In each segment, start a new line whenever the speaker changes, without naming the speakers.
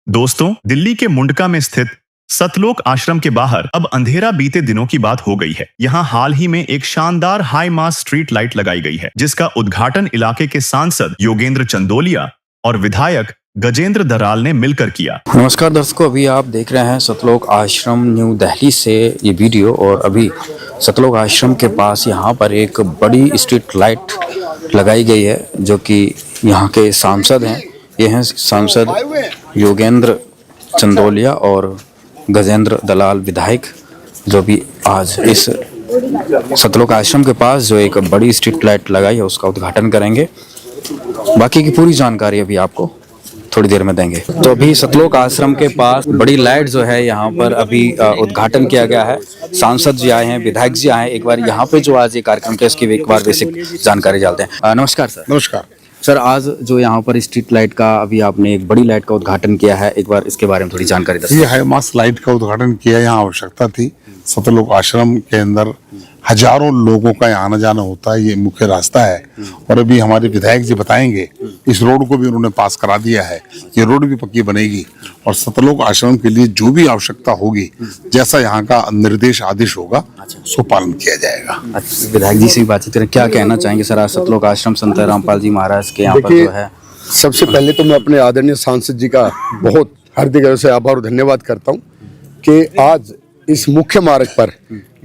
दोस्तों, दिल्ली के मुंडका में स्थित सतलोक आश्रम के बाहर अब अंधेरा बीते दिनों की बात हो गई है। यहाँ हाल ही में एक शानदार हाई मास स्ट्रीट लाइट लगाई गई है, जिसका उद्घाटन इलाके के सांसद योगेंद्र चंदोलिया और विधायक गजेंद्र दराल ने मिलकर किया।
नमस्कार दर्शकों, अभी आप देख रहे हैं सतलोक आश्रम न्यू दिल्ली से ये वीडियो। और अभी सतलोक आश्रम के पास यहाँ पर एक बड़ी स्ट्रीट लाइट लगाई गई है, जो कि यहाँ के सांसद हैं। ये हैं सांसद योगेंद्र चंदोलिया और गजेंद्र दलाल विधायक, जो भी आज इस सतलोक आश्रम के पास जो एक बड़ी स्ट्रीट लाइट लगाई है उसका उद्घाटन करेंगे। बाकी की पूरी जानकारी अभी आपको थोड़ी देर में देंगे। तो अभी सतलोक आश्रम के पास बड़ी लाइट जो है यहाँ पर अभी उद्घाटन किया गया है। सांसद जी आए हैं, विधायक जी आए हैं। एक बार यहाँ पे जो आज ये कार्यक्रम था इसकी एक बार बेसिक जानकारी डालते हैं। नमस्कार सर।
नमस्कार
सर, आज जो यहाँ पर स्ट्रीट लाइट का अभी आपने एक बड़ी लाइट का उद्घाटन किया है, एक बार इसके बारे में थोड़ी जानकारी दीजिए।
ये हाई मास लाइट का उद्घाटन किया, यहाँ आवश्यकता थी। सतलोक आश्रम के अंदर हजारों लोगों का आना जाना होता है, ये मुख्य रास्ता है। और अभी हमारे विधायक जी बताएंगे, इस रोड को भी उन्होंने पास करा दिया है। ये रोड भी पक्की बनेगी और सतलोक आश्रम के लिए जो भी आवश्यकता होगी, जैसा यहाँ का निर्देश आदेश होगा, सो पालन किया जाएगा।
विधायक जी से बातचीत करें, क्या कहना चाहेंगे सर आज सतलोक आश्रम संत रामपाल जी महाराज के यहाँ पर जो है?
सबसे पहले तो मैं अपने आदरणीय सांसद जी का बहुत हार्दिक से आभार और धन्यवाद करता हूँ कि आज इस मुख्य मार्ग पर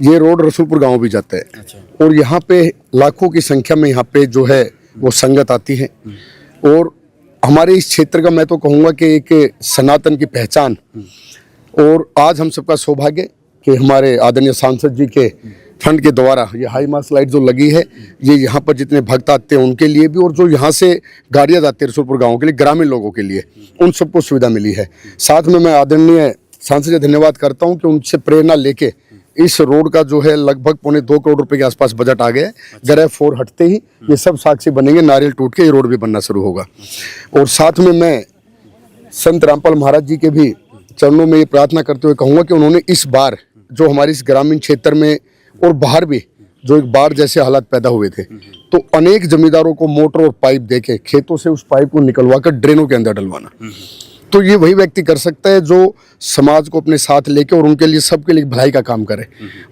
ये रोड रसूलपुर गांव भी जाता है। और यहाँ पे लाखों की संख्या में यहाँ पे जो है वो संगत आती है। और हमारे इस क्षेत्र का मैं तो कहूँगा कि एक सनातन की पहचान। और आज हम सबका सौभाग्य कि हमारे आदरणीय सांसद जी के फंड के द्वारा ये हाई मास लाइट जो लगी है, ये यहाँ पर जितने भक्त आते हैं उनके लिए भी, और जो यहाँ से गाड़ियाँ जाती है रसूलपुर गाँव के लिए, ग्रामीण लोगों के लिए, उन सबको सुविधा मिली है। साथ में मैं आदरणीय सांसद जी धन्यवाद करता हूं कि उनसे प्रेरणा लेके इस रोड का जो है लगभग 2.25 करोड़ रुपए के आसपास बजट आ गया है। ग्रेव 4 हटते ही ये सब साक्षी बनेंगे, नारियल टूट के ये रोड भी बनना शुरू होगा। और साथ में मैं संत रामपाल महाराज जी के भी चरणों में ये प्रार्थना करते हुए कहूँगा कि उन्होंने इस बार जो हमारे इस ग्रामीण क्षेत्र में और बाहर भी जो एक बाढ़ जैसे हालात पैदा हुए थे, तो अनेक जमींदारों को मोटर और पाइप देके खेतों से उस पाइप को निकलवा कर ड्रेनों के अंदर डलवाना, तो ये वही व्यक्ति कर सकता है जो समाज को अपने साथ लेके और उनके लिए सबके लिए भलाई का काम करे।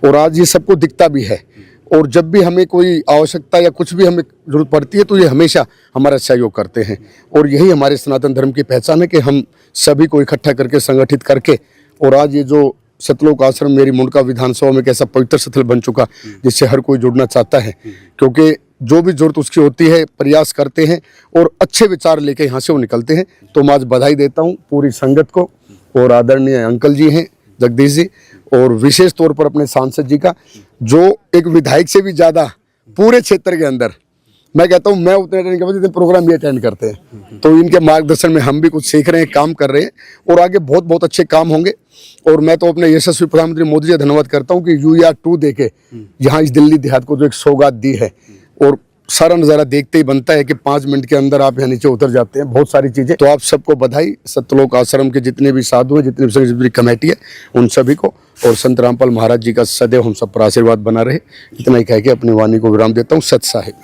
और आज ये सबको दिखता भी है। और जब भी हमें कोई आवश्यकता या कुछ भी हमें जरूरत पड़ती है तो ये हमेशा हमारा सहयोग करते हैं। और यही हमारे सनातन धर्म की पहचान है कि हम सभी को इकट्ठा करके संगठित करके, और आज ये जो सतलोक आश्रम मेरी मुंडका विधानसभा में कैसा पवित्र स्थल बन चुका, जिससे हर कोई जुड़ना चाहता है, क्योंकि जो भी जरूरत उसकी होती है प्रयास करते हैं और अच्छे विचार लेके यहाँ से वो निकलते हैं। तो मैं आज बधाई देता हूँ पूरी संगत को, और आदरणीय अंकल जी हैं जगदीश जी, और विशेष तौर पर अपने सांसद जी का, जो एक विधायक से भी ज़्यादा पूरे क्षेत्र के अंदर, मैं कहता हूँ मैं उतने अटेंड करते जितने प्रोग्राम ये अटेंड करते हैं। तो इनके मार्गदर्शन में हम भी कुछ सीख रहे हैं, काम कर रहे हैं, और आगे बहुत बहुत अच्छे काम होंगे। और मैं तो अपने यशस्वी प्रधानमंत्री मोदी जी का धन्यवाद करता हूँ कि UR2 देके यहाँ इस दिल्ली देहात को जो एक सौगात दी है। और सारा नज़ारा देखते ही बनता है कि 5 मिनट के अंदर आप यहाँ नीचे उतर जाते हैं, बहुत सारी चीज़ें। तो आप सबको बधाई, सतलोक आश्रम के जितने भी साधु हैं, जितनी भी कमेटी है, उन सभी को, और संत रामपाल महाराज जी का सदैव हम सब पर आशीर्वाद बना रहे। इतना ही कह के अपनी वाणी को विराम देता हूँ। सत साहिब।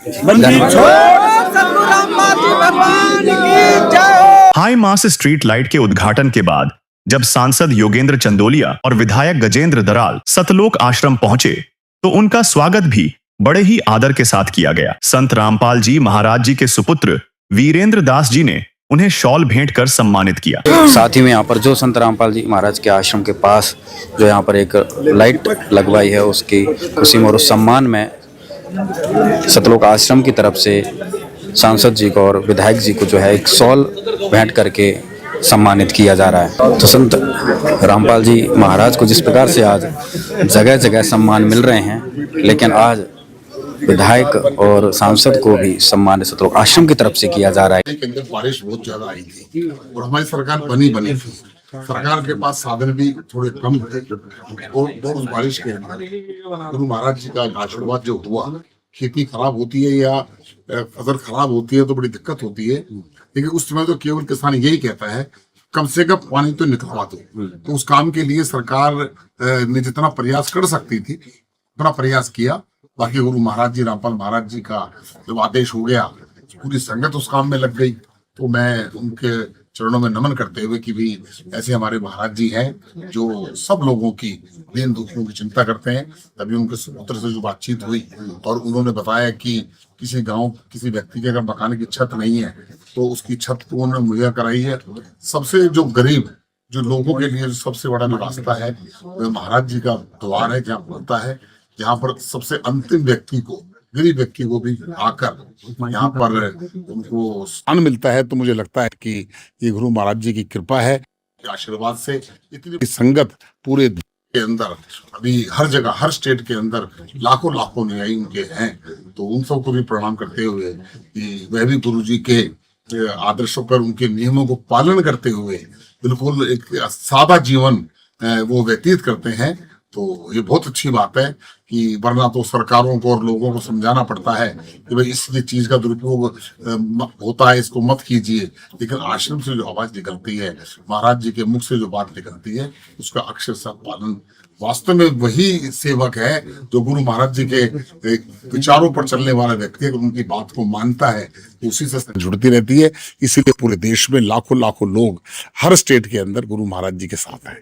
हाई मास स्ट्रीट लाइट के उद्घाटन के बाद जब सांसद योगेंद्र चंदोलिया और विधायक गजेंद्र दराल सतलोक आश्रम पहुंचे, तो उनका स्वागत भी बड़े ही आदर के साथ किया गया। संत रामपाल जी महाराज जी के सुपुत्र वीरेंद्र दास जी ने उन्हें शॉल भेंट कर सम्मानित किया।
साथ ही में यहाँ पर जो संत रामपाल जी महाराज के आश्रम के पास जो यहाँ पर एक लाइट लगवाई है, उसकी खुशी में और उस सम्मान में सतलोक आश्रम की तरफ से सांसद जी को और विधायक जी को जो है एक शॉल भेंट करके सम्मानित किया जा रहा है। तो संत रामपाल जी महाराज को जिस प्रकार से आज जगह जगह सम्मान मिल रहे हैं, लेकिन आज विधायक और सांसद को भी सम्मान सतलोक आश्रम की तरफ से किया जा रहा है।
के अंदर बारिश बहुत ज्यादा आई थी और हमारी सरकार बनी थी। सरकार के पास साधन भी थोड़े कम थे, और उस बारिश के अंदर गुरु महाराज जी का आशीर्वाद जो हुआ, खेती खराब होती है या फसल खराब होती है तो बड़ी दिक्कत होती है, लेकिन उस समय तो केवल किसान यही कहता है कम से कम पानी तो निकलवा दो। तो उस काम के लिए सरकार ने जितना प्रयास कर सकती थी उतना प्रयास किया। बाकी गुरु महाराज जी, रामपाल महाराज जी का जब आदेश हो गया, पूरी संगत उस काम में लग गई। तो मैं उनके चरणों में नमन करते हुए कि भी ऐसे हमारे महाराज जी हैं जो सब लोगों की दीन दुखियों की चिंता करते हैं। तभी उनके पुत्र से जो बातचीत हुई और उन्होंने बताया कि किसी गांव किसी व्यक्ति के अगर मकान की छत नहीं है तो उसकी छत को उन्होंने मुहैया कराई है। सबसे जो गरीब जो लोगों के लिए सबसे बड़ा जो रास्ता है वह महाराज जी का द्वार है, जहाँ खुलता है, जहाँ पर सबसे अंतिम व्यक्ति को, गरीब व्यक्ति को भी आकर यहाँ पर उनको स्थान मिलता है। तो मुझे लगता है कि ये गुरु महाराज जी की कृपा है, आशीर्वाद से इतनी संगत पूरे के अंदर अभी हर जगह हर स्टेट के अंदर लाखों लाखों न्यायी उनके हैं। तो उन सबको भी प्रणाम करते हुए कि वह भी गुरु जी के आदर्शों पर, उनके नियमों को पालन करते हुए बिल्कुल एक सादा जीवन वो व्यतीत करते हैं। तो ये बहुत अच्छी बात है कि वरना तो सरकारों को और लोगों को समझाना पड़ता है कि भाई इस चीज का दुरुपयोग होता है, इसको मत कीजिए। लेकिन आश्रम से जो आवाज निकलती है, महाराज जी के मुख से जो बात निकलती है, उसका अक्षरशः पालन वास्तव में वही सेवक है जो गुरु महाराज जी के विचारों पर चलने वाला व्यक्ति है। उनकी बात को मानता है, उसी से जुड़ती रहती है। इसीलिए पूरे देश में लाखों लाखों लोग हर स्टेट के अंदर गुरु महाराज जी के साथ हैं।